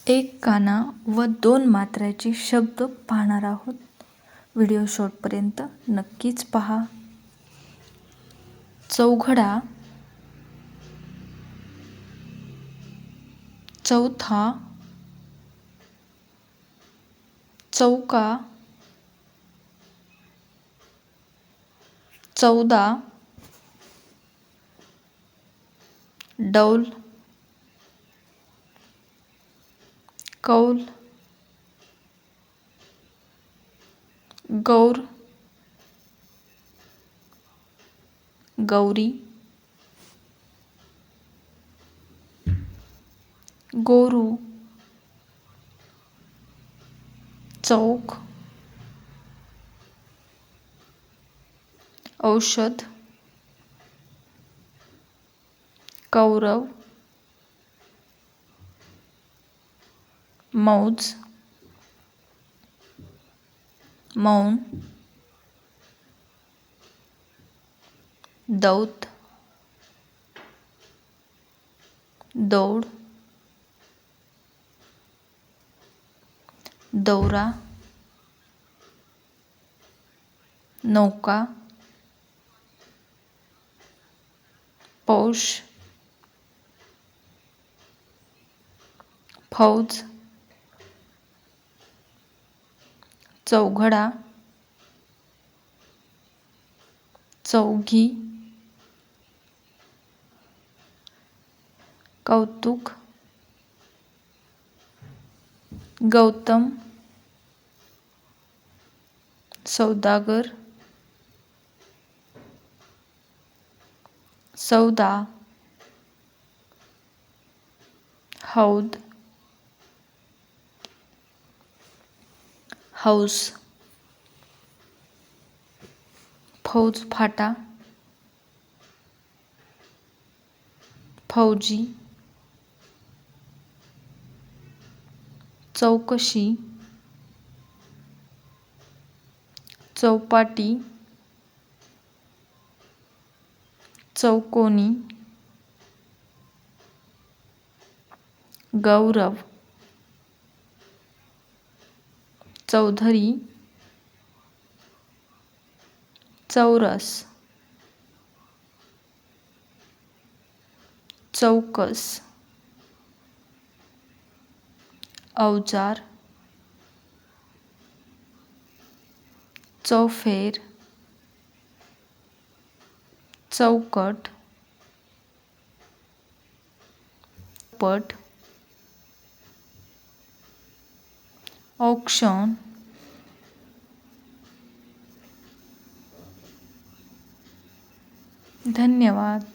एक काना व दोन मात्र्याचे शब्द पाहणार आहोत. व्हिडिओ शेवटपर्यंत नक्कीच पहा. चौघडा, चौथा, चौका, 14, डौल, कौल, गौर, गौरी, गोरू, चौक, औषध, कौरव, मौज, मौन, दौत, दौड, दौरा, नौका, पौष, फौज, चौघडा, चौघी, कौतुक, गौतम, सौदागर, सौदा, हौद, हौस, फौज फाटा, फौजी, चौकशी, चौपाटी, चौकोनी, गौरव, चौधरी, चौरस, चौकस, औजार, चौफेर, चौकट, पट, औक्षण, धन्यवाद.